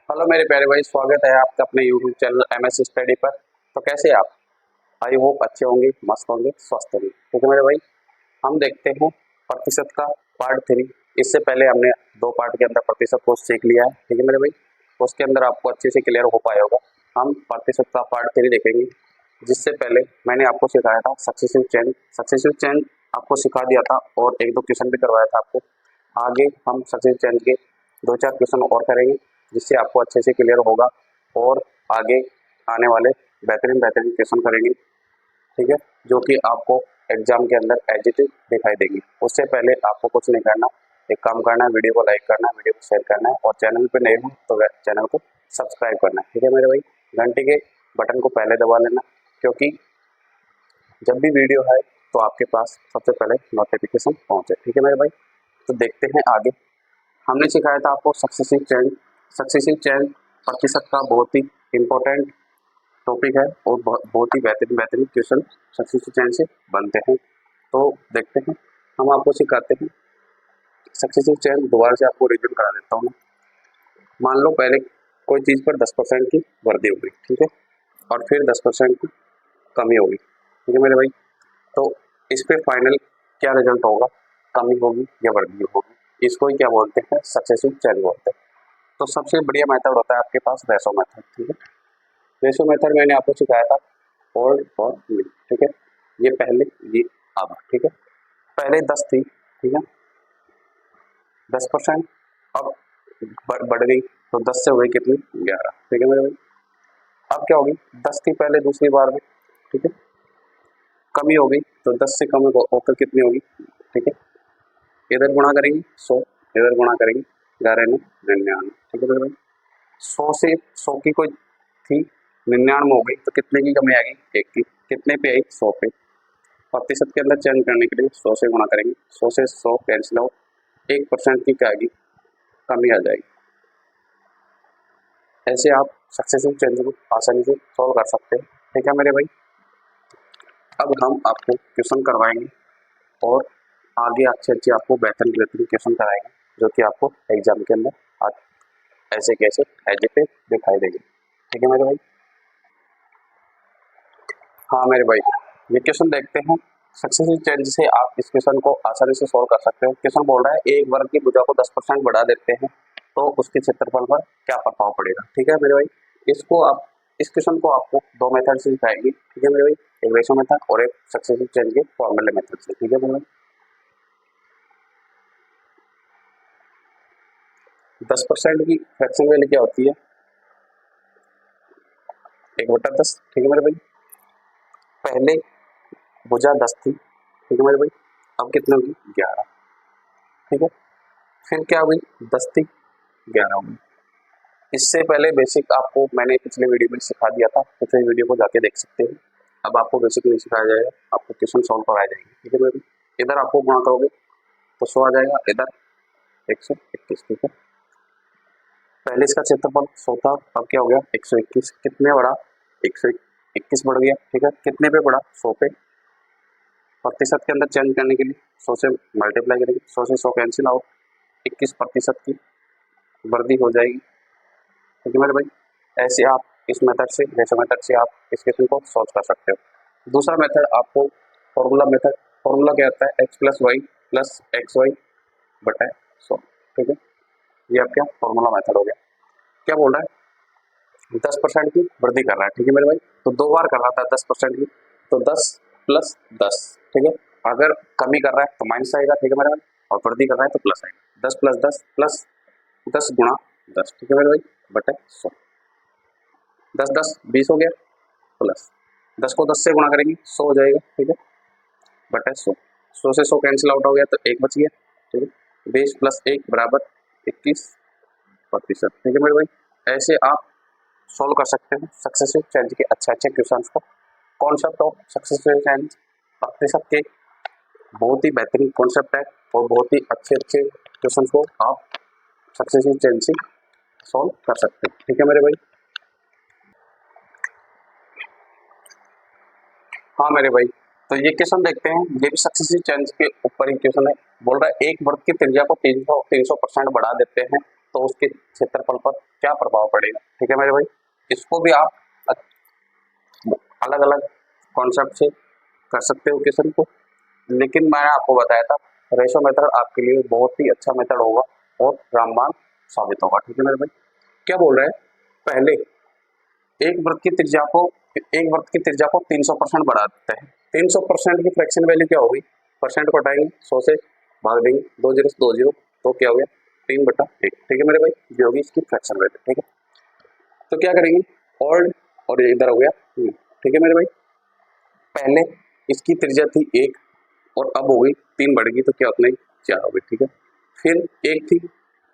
Hello मेरे प्यारे भाई, स्वागत है आपका अपने यूट्यूब चैनल एमएस स्टडी पर। तो कैसे हैं आप? आई होप अच्छे होंगे, मस्त होंगे, स्वस्थ होंगे। ठीक है मेरे भाई, हम देखते हैं प्रतिशत का पार्ट 3। इससे पहले हमने 2 पार्ट के अंदर प्रतिशत को सीख लिया है। ठीक है मेरे भाई, उसके अंदर आपको अच्छे से क्लियर हो पाया होगा। हम प्रतिशत का पार्ट 3 देखेंगे। जिससे पहले मैंने आपको सिखाया था सक्सेसिव चेंज आपको सिखा दिया था और 1-2 क्वेश्चन भी करवाया था आपको। आगे हम सक्सेसिव चेंज के 2-4 क्वेश्चन और करेंगे, जिससे आपको अच्छे से क्लियर होगा और आगे आने वाले बेहतरीन क्वेश्चन करेंगे। ठीक है, जो कि आपको एग्जाम के अंदर एज इट इज दिखाई देगी। उससे पहले आपको कुछ नहीं करना, एक काम करना है, वीडियो को लाइक करना है, वीडियो को शेयर करना है और चैनल पे नए हो तो चैनल को सब्सक्राइब करना है। ठीक है मेरे भाई, घंटे के बटन को पहले दबा लेना, क्योंकि जब भी वीडियो है तो आपके पास सबसे पहले नोटिफिकेशन पहुंचे। ठीक है मेरे भाई, तो देखते हैं आगे। हमने सिखाया था आपको सक्सेसिव चेंज प्रतिशत का बहुत ही इम्पोर्टेंट टॉपिक है और बहुत ही बेहतरीन क्वेश्चन सक्सेसिव चेंज से बनते हैं। तो देखते हैं, हम आपको सिखाते हैं सक्सेसिव चेंज। दोबारा से आपको रिवीजन करा देता हूँ। मान लो पहले कोई चीज़ पर 10% की वृद्धि हो गई, ठीक है, और फिर 10% की कमी होगी। ठीक है मेरे भाई, तो इस पे फाइनल क्या रिजल्ट होगा, कमी होगी या वृद्धि होगी, इसको ही क्या बोलते हैं, सक्सेसिव चेंज बोलते हैं। तो सबसे बढ़िया मेथड होता है आपके पास रेशो मेथड। ठीक है, रेशो मेथड मैंने आपको सिखाया था, ओल्ड और न्यू। ठीक है, ये पहले, ये अब। ठीक है, पहले 10 थी, ठीक है, 10%, अब बढ़ गई तो 10 से हो गई कितनी, 11। ठीक है मेरे भाई, अब क्या होगी, 10 थी पहले दूसरी बार में, ठीक है, कमी हो गई तो 10 से कम होकर कितनी होगी। ठीक है, इधर गुणा करेंगे 100, इधर गुणा करेंगे 11 ने 99। ठीक है मेरे भाई, 100 से 100 की कोई थी, 99 हो गई तो कितने की कमी आएगी, 1 की। कितने पे आई, 100 पे। प्रतिशत के अंदर चेंज करने के लिए 100 से गुणा करेंगे, 100 से 100 कैंसिल आउट, 1% की क्या आएगी, कमी आ जाएगी। ऐसे आप सक्सेसिव चेंज को आसानी से सॉल्व कर सकते हैं। ठीक है मेरे भाई, अब हम आपको क्वेश्चन करवाएंगे और आगे अच्छे आपको बेहतरीन क्वेश्चन कराएंगे, जो कि आपको एग्जाम के अंदर ऐसे कैसे एज पे दिखाई देंगे। ठीक है मेरे भाई, हाँ मेरे भाई, ये क्वेश्चन देखते हैं। सक्सेसिव चेंज से आप इस क्वेश्चन को आसानी से सॉल्व कर सकते हो। क्वेश्चन बोल रहा है एक वर्ग की भुजा को 10% बढ़ा देते हैं तो उसके क्षेत्रफल पर क्या प्रभाव पड़ेगा। ठीक है मेरे भाई, इस क्वेश्चन को आपको 2 मेथड से सिखाएंगे। ठीक है मेरे भाई, एक रेशो मेथड और एक सक्सेसिव चेंज के फॉर्मूले मेथड से। ठीक है मेरे भाई, 10% की फ्रैक्शन वैल्यू क्या होती है, 1/10। ठीक है मेरे भाई, पहले भुजा 10 थी, ठीक है मेरे भाई, अब कितने होगी, 11। ठीक है, फिर क्या हुई, 10 थी, 11 होगी। इससे पहले बेसिक आपको मैंने पिछले वीडियो में सिखा दिया था, पिछले वीडियो को जाके देख सकते हैं। अब आपको बेसिक नहीं सिखाया जाएगा, आपको क्वेश्चन सॉल्व कराया जाएगा। ठीक है मेरे, इधर आपको गुणा करोगे तो 100 आ जाएगा, इधर 121। ठीक है, पहले इसका क्षेत्रफल 100 था, अब क्या हो गया, 121। कितने बढ़ा, 121 बढ़ गया। ठीक है, कितने पे बढ़ा, 100 पे। प्रतिशत के अंदर चेंज करने के लिए 100 से मल्टीप्लाई करेंगे, 100 से 100 कैंसिल आउट, 21% की वृद्धि हो जाएगी। ठीक है मेरे भाई, ऐसे आप इस मेथड से, रेशो मेथड से आप इस क्वेश्चन को सॉल्व कर सकते हो। दूसरा मेथड आपको फॉर्मूला क्या होता है, x plus Y plus X Y बटा 100। ठीक है, ये आपका फॉर्मूला मेथड हो गया। क्या बोल रहा है, 10% की वृद्धि कर रहा है। ठीक है मेरे भाई, तो 2 बार कर रहा था 10% की, तो 10 प्लस 10। ठीक है, अगर कमी कर रहा है तो माइनस आएगा। ठीक है मेरे भाई, और वृद्धि कर रहा है तो प्लस आएगा। 10 प्लस 10 प्लस 10 गुणा 10। ठीक है मेरे भाई, बटा 100। 10 10 20 हो गया, प्लस 10 को 10 से गुणा करेंगे 100 हो जाएगा। ठीक है, बटा 100। 100 से 100 कैंसिल आउट हो गया तो 1 बच गया। ठीक है, 20 प्लस 1 बराबर 21%। ठीक है मेरे भाई, ऐसे आप सॉल्व कर सकते हैं सक्सेसिव चेंज के अच्छे क्वेश्चंस को। कॉन्सेप्ट ऑफ सक्सेसिव चेंज प्रतिशत के बहुत ही बेहतरीन कॉन्सेप्ट है और बहुत ही अच्छे क्वेश्चंस को आप सक्सेसिव चेंज से सॉल्व कर सकते हैं। ठीक है मेरे भाई, हाँ मेरे भाई, तो ये क्वेश्चन देखते हैं। ये भी सक्सेसिव चेंज के ऊपर ही क्वेश्चन है। बोल रहा है एक वर्ग की त्रिज्या को 300% बढ़ा देते हैं तो उसके क्षेत्रफल पर क्या प्रभाव पड़ेगा। ठीक है मेरे भाई, इसको भी आप अलग अलग कॉन्सेप्ट से कर सकते हो क्वेश्चन को, लेकिन मैंने आपको बताया था रेशो मेथड आपके लिए बहुत ही अच्छा मेथड होगा और रामबाण साबित होगा। ठीक है मेरे भाई, क्या बोल रहे हैं, पहले एक वृत्त की त्रिज्या को 300% बढ़ा देते हैं। 300% की फ्रैक्शन वैल्यू क्या होगी, परसेंट को हटाएंगे, 100 से भाग देंगे, 2 जीरो से 2 जीरो, तो क्या हो गया 3/1। ठीक है मेरे भाई, ये होगी इसकी फ्रैक्शन वैल्यू। ठीक है, तो क्या करेंगे, ओल्ड और ये इधर हो गया। ठीक है मेरे भाई, पहले इसकी त्रिज्या थी 1 और अब हो गई 3 बढ़ गई, तो क्या उतना ही 4 हो गई। ठीक है, फिर 1 थी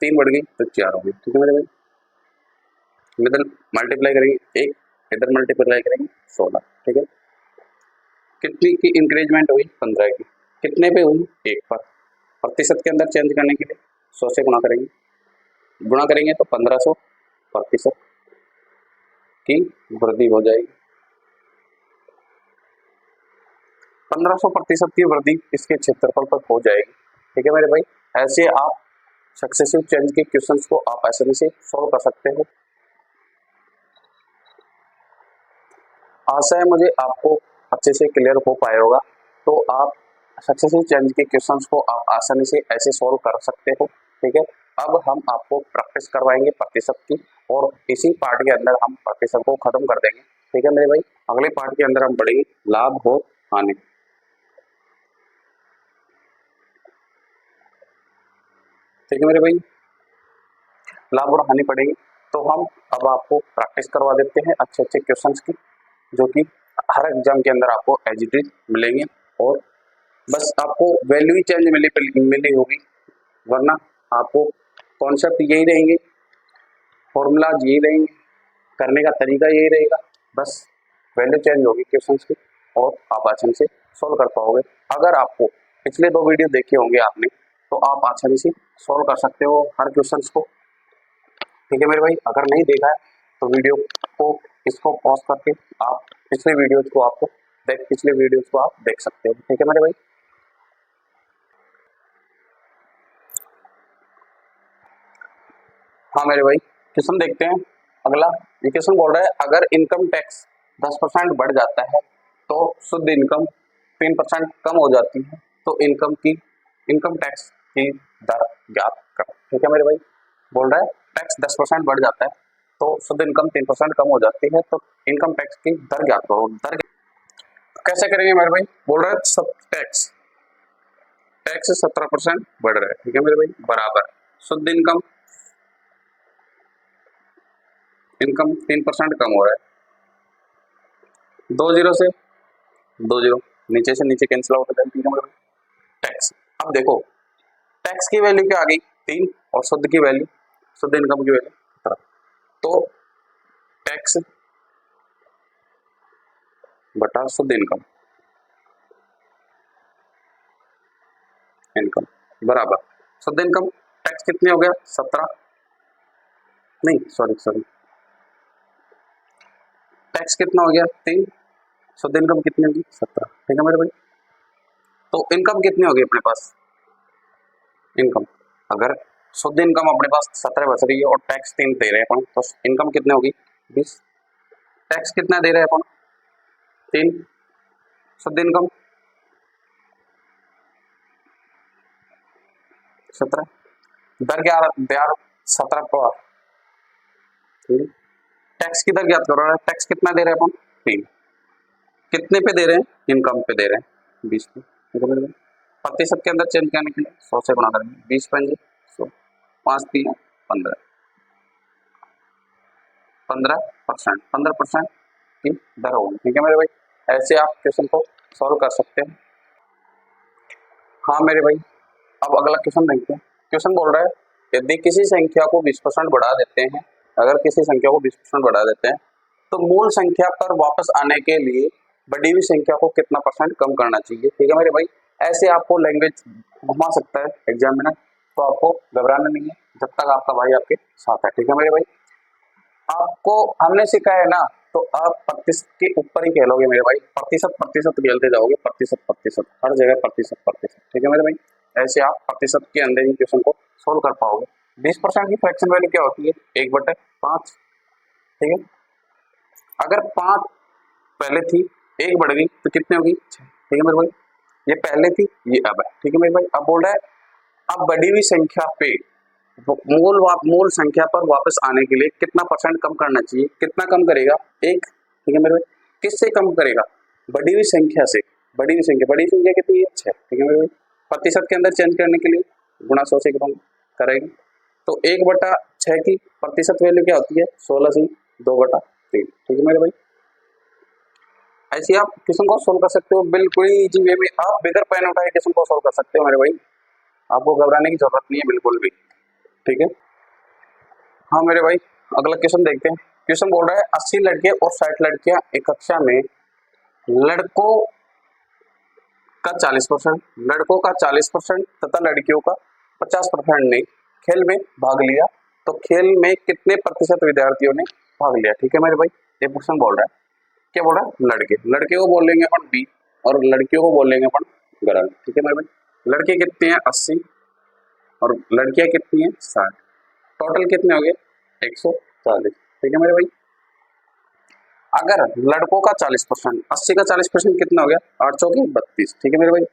3 बढ़ गई तो 4 हो गई। ठीक है मेरे भाई, इधर मल्टीप्लाई करेंगे 1, इधर मल्टीप्लाई करेंगे 16। ठीक है, कितनी की इंक्रीजमेंट हुई, 15 की। कितने पे हुई, 1 पर। प्रतिशत के अंदर चेंज करने के लिए 100 से गुणा करेंगे तो 1500 प्रतिशत की वृद्धि हो जाएगी। 1500 प्रतिशत की वृद्धि इसके क्षेत्रफल पर हो जाएगी। ठीक है मेरे भाई, ऐसे आप सक्सेसिव चेंज के क्वेश्चंस को आप आसानी से सॉल्व कर सकते हो। आशा है मुझे आपको अच्छे से क्लियर हो पाया होगा। तो आप सक्सेसिव चेंज के क्वेश्चंस को आप आसानी से ऐसे सॉल्व कर सकते हो। ठीक है, अब हम आपको प्रैक्टिस करवाएंगे प्रतिशत की, और इसी पार्ट के अंदर हम प्रतिशत को खत्म कर देंगे। ठीक है मेरे भाई, अगले पार्ट के अंदर हम पढ़ेंगे लाभ और हानि। ठीक है मेरे भाई, लाभ और हानि पढ़ेंगे। तो हम अब आपको प्रैक्टिस करवा देते हैं अच्छे अच्छे क्वेश्चंस की, जो कि हर एग्जाम के अंदर आपको एज इट इज मिलेंगे, और बस आपको वैल्यू ही चेंज मिली होगी, वरना आपको कॉन्सेप्ट यही रहेंगे, फॉर्मूलाज यही रहेंगे, करने का तरीका यही रहेगा, बस वैल्यू चेंज होगी क्वेश्चंस की, और आप आसानी से सॉल्व कर पाओगे। अगर आपको पिछले 2 वीडियो देखे होंगे आपने, तो आप आसानी से सॉल्व कर सकते हो हर क्वेश्चंस को। ठीक है मेरे भाई, अगर नहीं देखा है तो वीडियो को इसको पॉज करके आप पिछले वीडियोज को आप देख सकते हो। ठीक है मेरे भाई, हाँ मेरे भाई, क्वेश्चन देखते हैं अगला। ये क्वेश्चन बोल रहा है अगर इनकम टैक्स 10% बढ़ जाता है तो शुद्ध इनकम 3% कम हो जाती है, तो इनकम टैक्स की दर ज्ञात करो। ठीक है मेरे भाई, बोल रहा है टैक्स 10% बढ़ जाता है तो शुद्ध इनकम 3% कम हो जाती है, तो इनकम टैक्स की दर ज्ञात करो। कैसे करेंगे मेरे भाई, बोल रहा है सब टैक्स 17% बढ़ रहा है। ठीक है मेरे भाई, बराबर शुद्ध इनकम 3% कम हो रहा है, 2 जीरो से 2 जीरो, नीचे से नीचे कैंसिल आउट हो जाएगा। ठीक है मेरे भाई, टैक्स, अब देखो टैक्स की वैल्यू क्या आ गई 3, और शुद्ध इनकम की वैल्यू 17, तो टैक्स बटा शुद्ध इनकम बराबर शुद्ध इनकम, टैक्स कितने हो गया 17, नहीं सॉरी, टैक्स कितना हो गया 3, शुद्ध इनकम कितनी होगी 17। ठीक है मेरे भाई, तो इनकम कितनी होगी अपने पास, इनकम अगर शुद्ध इनकम अपने पास 17 बच रही है और टैक्स 3 दे रहे हैं अपन, तो इनकम कितनी होगी 20, टैक्स कितना दे रहे हैं अपन 3, शुद्ध इनकम 17, दर क्या यार 17 पर, टैक्स की दर ज्ञात करो, टैक्स कितना दे रहे हैं अपन 3, कितने पे दे रहे हैं, इनकम पे दे रहे हैं 20 पे। ठीक है मेरे भाई, प्रतिशत के अंदर चेंज करने के लिए 100 से गुणा करेंगे, 20 पंजे 100, 5 3 15, 15% की दर होगी। ठीक है मेरे भाई, ऐसे आप क्वेश्चन को सॉल्व कर सकते हैं। हाँ मेरे भाई, अब अगला क्वेश्चन देखते हैं। क्वेश्चन बोल रहा है यदि किसी संख्या को 20% बढ़ा देते हैं, अगर किसी संख्या को 20% बढ़ा देते हैं, तो मूल संख्या पर वापस आने के लिए बढ़ी हुई संख्या को कितना परसेंट कम करना चाहिए। ठीक है मेरे भाई, ऐसे आपको लैंग्वेज घुमा सकता है एग्जामिनर, तो आपको घबराना नहीं है जब तक आपका भाई आपके साथ है। ठीक है मेरे भाई, आपको हमने सिखाया है ना, तो आप प्रतिशत के ऊपर ही खेलोगे मेरे भाई, प्रतिशत प्रतिशत खेलते जाओगे, प्रतिशत हर जगह प्रतिशत। ठीक है मेरे भाई, ऐसे आप प्रतिशत के अंदर ही क्वेश्चन को सोल्व कर पाओगे। 20% की फ्रैक्शन वैल्यू क्या होती है? 1/5। ठीक है, अगर 5 पहले थी, 1 बढ़ गई तो कितनी होगी? 6। ठीक है मेरे भाई, ये पहले थी, ये अब है। ठीक है मेरे भाई, अब बोल रहा है अब बढ़ी हुई संख्या पे मूल संख्या पर वापस आने के लिए कितना परसेंट कम करना चाहिए? कितना कम करेगा? 1। ठीक है मेरे भाई, किससे कम करेगा? बढ़ी हुई संख्या से। बढ़ी हुई संख्या कितनी है? 6। ठीक है मेरे भाई, प्रतिशत के अंदर चेंज करने के लिए गुणा 100 से करेंगे, तो 1/6 की प्रतिशत वैल्यू क्या होती है? 16 से 2/3। ठीक है मेरे भाई, ऐसे आप क्वेश्चन को सोल्व कर सकते हो बिल्कुल इजी वे में। आप बगैर पेन उठाए क्वेश्चन को सोल्व कर सकते हो मेरे भाई, आपको घबराने की जरूरत नहीं है बिल्कुल भी। ठीक है, हाँ मेरे भाई, अगला क्वेश्चन देखते हैं। क्वेश्चन बोल रहा है 80 लड़के और 60 लड़कियां एक कक्षा में, लड़कों का 40%, लड़कों का 40% तथा लड़कियों का 50% ने खेल में भाग लिया, तो खेल में कितने प्रतिशत विद्यार्थियों ने भाग लिया? ठीक है मेरे भाई, ये क्वेश्चन बोल रहा है, क्या बोल रहा है? लड़के को बोल लेंगे अपन बी और लड़कियों को बोल लेंगे अपन गर्ल। ठीक है मेरे भाई, लड़के कितने हैं? 80 और लड़कियां कितनी हैं? 60। टोटल कितने हो गए? 140। ठीक है मेरे भाई, अगर लड़कों का 40%, 80 का 40% कितना हो गया? 8 चौके 32। ठीक है मेरे भाई,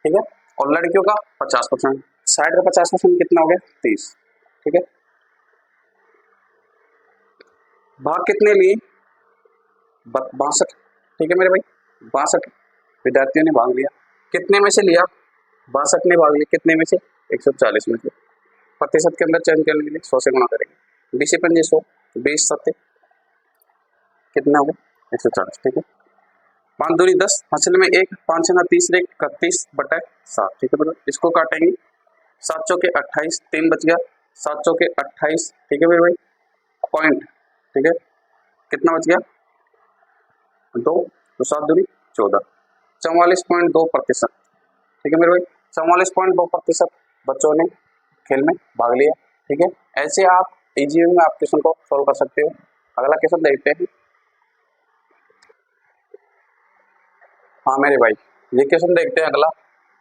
ठीक है, और लड़कियों का 50%, 60 का 50% कितना हो गया? 30। ठीक है, भाग कितने लिए? 62। ठीक है मेरे भाई, 62 विद्यार्थियों ने भाग लिया। कितने में से लिया? 62 ने भाग लिया, कितने में से? 140 में से। प्रतिशत के अंदर चेंज करने के लिए 100 से गुणा करेंगे। 20 से 5 100, 20 7 कितना हो गया? 140। ठीक है, 5 दूनी 10, हासिल में 1, 5 छना 30, 31/7। ठीक है मेरे, इसको काटेंगे, 7 चौके 28, 3 बच गया, 7 चौके 28। ठीक है मेरे भाई, पॉइंट। ठीक है, कितना बच गया? 2, तो 7 दूनी 14, 44.2%। ठीक है मेरे भाई, 44.2% बच्चों ने खेल में भाग लिया। ठीक है, ऐसे आप इजी में आप क्वेश्चन को सोल्व कर सकते हो। अगला क्वेश्चन देखते हैं। हाँ मेरे भाई, ये क्वेश्चन देखते हैं अगला।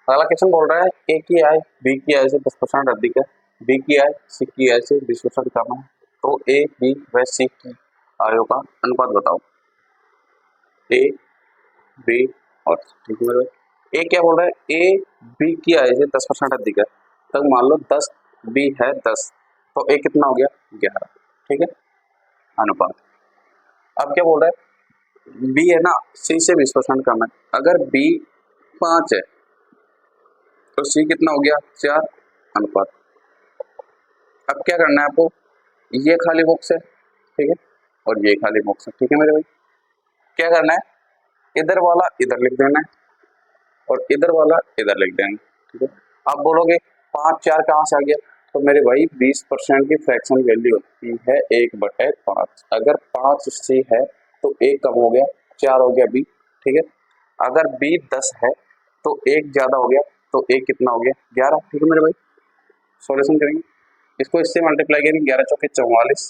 अगला क्वेश्चन बोल रहा है ए की आय बी की आय से 10% अधिक है, बी की आय सी की आय से 20% कम है, तो ए बी व सी की आयों का अनुपात बताओ। ए बी और, ठीक है मेरे भाई, ए क्या बोल रहा है? ए बी की आय से 10% अधिक है, तो मान लो 10, बी है 10, तो ए कितना हो गया? 11। ठीक है, अनुपात। अब क्या बोल रहा है? बी है ना, सी से 20% कम है। अगर बी 5 है तो सी कितना हो गया? 4। अनुपात। अब क्या करना है आपको? ये खाली बॉक्स है, ठीक है, और ये खाली बॉक्स है। ठीक है मेरे भाई, क्या करना है? इधर वाला इधर लिख देना है और इधर वाला इधर लिख देंगे। ठीक है, आप बोलोगे 5 4 कहाँ से आ गया? तो मेरे भाई 20% की फ्रैक्शन वैल्यू होती है 1/5। अगर 5 सी है तो 1 कम हो गया, 4 हो गया बी। ठीक है, अगर बी 10 है तो 1 ज्यादा हो गया, तो 1 कितना हो गया? 11। ठीक है मेरे भाई, सॉल्यूशन करेंगे, इसको इससे मल्टीप्लाई करेंगे, 11 चौके 44।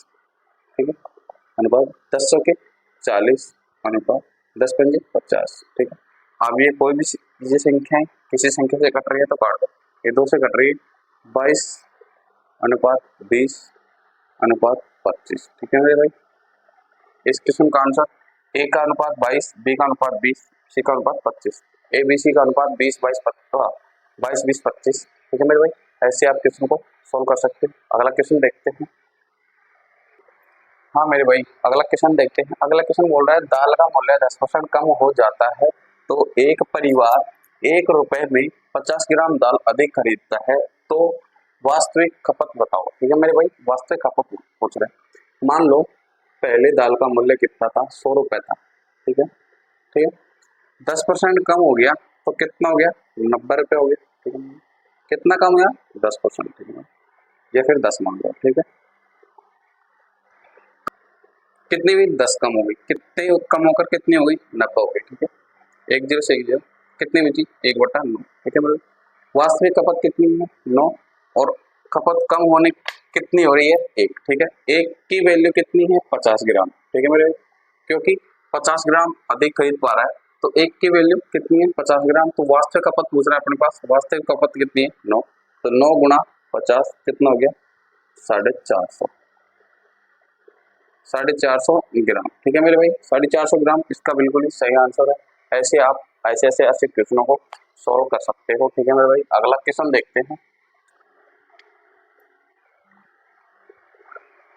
ठीक है, अनुपात 10 चौके 40, अनुपात 10 पंजे 50। ठीक है, अब ये कोई भी ये संख्याएं किसी संख्या से कट रही है तो काट दो, ये 2 से कट रही है, 22 अनुपात 20 अनुपात 25। ठीक है मेरे भाई, इस क्वेश्चन का आंसर ए का अनुपात 22, बी का अनुपात 20, सी का अनुपात 25। ए बी सी का अनुपात 20 22 22 20 25। ठीक है मेरे भाई, ऐसे आप क्वेश्चन को सोल्व कर सकते हैं। अगला क्वेश्चन देखते हैं। हाँ मेरे भाई, अगला क्वेश्चन देखते हैं। अगला क्वेश्चन बोल रहा है दाल का मूल्य 10% कम हो जाता है, तो एक परिवार 1 रुपए में 50 ग्राम दाल अधिक खरीदता है, तो वास्तविक खपत बताओ। ठीक है मेरे भाई, वास्तविक खपत पूछ रहे हैं। मान लो पहले दाल का मूल्य कितना था? 100 रुपए था। ठीक है, ठीक है, 10% कम हो गया तो कितना हो गया? 90 रुपए हो गया। ठीक है, कितना कम हुआ? 10%। ठीक है, या फिर 10 मान लो। ठीक है, कितनी हुई? 10 कम हो गई, कितने कम होकर कितनी हो गई? 90 हो गई। ठीक है, 1 0 से 1 0 कितनी बची? 1/9। ठीक है मेरे, वास्तविक खपत कितनी है? 9, और खपत कम होने कितनी हो रही है? 1। ठीक है, 1 की वैल्यू कितनी है? 50 ग्राम। ठीक है मेरे, क्योंकि 50 ग्राम अधिक खरीद पा रहा है, तो 1 की वैल्यू कितनी है? 50 ग्राम। तो वास्तविक खपत पूछ रहा है अपने पास, वास्तविक खपत कितनी है? 9, तो 9 गुणा 50 कितना हो गया 450, 450 ग्राम। ठीक है मेरे भाई, 450 ग्राम इसका बिल्कुल ही सही आंसर है। ऐसे आप ऐसे ऐसे ऐसे क्वेश्चनों को सॉल्व कर सकते हो। ठीक है मेरे भाई, अगला क्वेश्चन देखते हैं।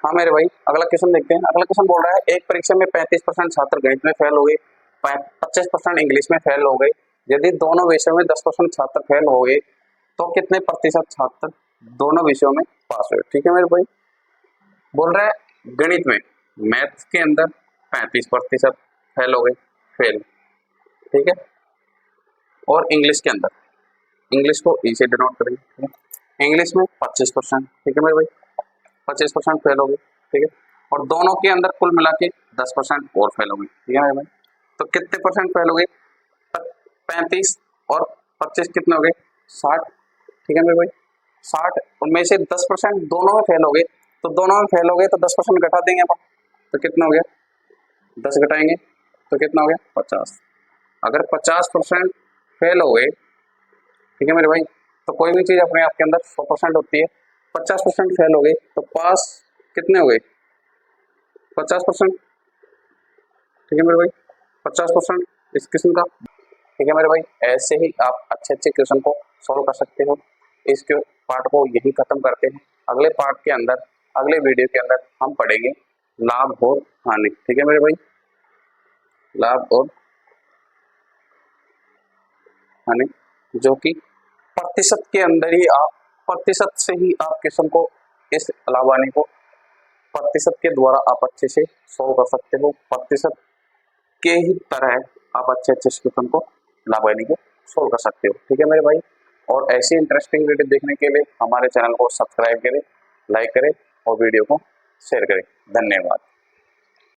हाँ मेरे भाई, अगला क्वेश्चन देखते हैं। अगला क्वेश्चन बोल रहा है एक परीक्षा में 35% छात्र गणित में फेल हो गए, 25% इंग्लिश में फेल हो गए। यदि दोनों विषयों में 10% छात्र फेल हो गए तो कितने प्रतिशत छात्र दोनों विषयों में पास हुए। ठीक है मेरे भाई, बोल रहा है गणित में मैथ्स के अंदर 35% फेल हो गए, फेल। ठीक है, और इंग्लिश के अंदर, इंग्लिश को ई से डिनोट करेंगे। ठीक है, इंग्लिश में 25%। ठीक है मेरे भाई, 25% फेल हो गए। ठीक है, और दोनों के अंदर कुल मिला के 10% और फेल हो गए। ठीक है मेरे भाई, तो कितने परसेंट फेल हो गए, 35 और 25 कितने हो गए 60। ठीक है मेरे भाई, 60, उनमें से 10% दोनों में फेल हो गए, तो दोनों में फेल हो गए तो 10% घटा देंगे अपन, तो कितना हो गया 10 घटाएंगे तो कितना हो गया 50। अगर 50% फेल हो गए, ठीक है मेरे भाई, तो कोई भी चीज अपने आप के अंदर 100% होती है। 50% फेल हो गए तो पास कितने हो गए 50%। ठीक है मेरे भाई, 50% इस किस्म का। ठीक है मेरे भाई, ऐसे ही आप अच्छे अच्छे क्वेश्चन को सॉल्व कर सकते हो। इसके पार्ट को यही खत्म करते हैं। अगले पार्ट के अंदर, अगले वीडियो के अंदर हम पढ़ेंगे लाभ और हानि। ठीक है मेरे भाई, लाभ और हानि, जो कि प्रतिशत के अंदर ही आप, प्रतिशत से ही आप क्वेश्चन को, इस लाभ हानि को प्रतिशत के द्वारा आप अच्छे से सॉल्व कर सकते हो। प्रतिशत के ही तरह आप अच्छे अच्छे क्वेश्चन को, लाभ हानि को सॉल्व कर सकते हो। ठीक है मेरे भाई, और ऐसी इंटरेस्टिंग वीडियो देखने के लिए हमारे चैनल को सब्सक्राइब करें, लाइक करें और वीडियो को शेयर करें। धन्यवाद।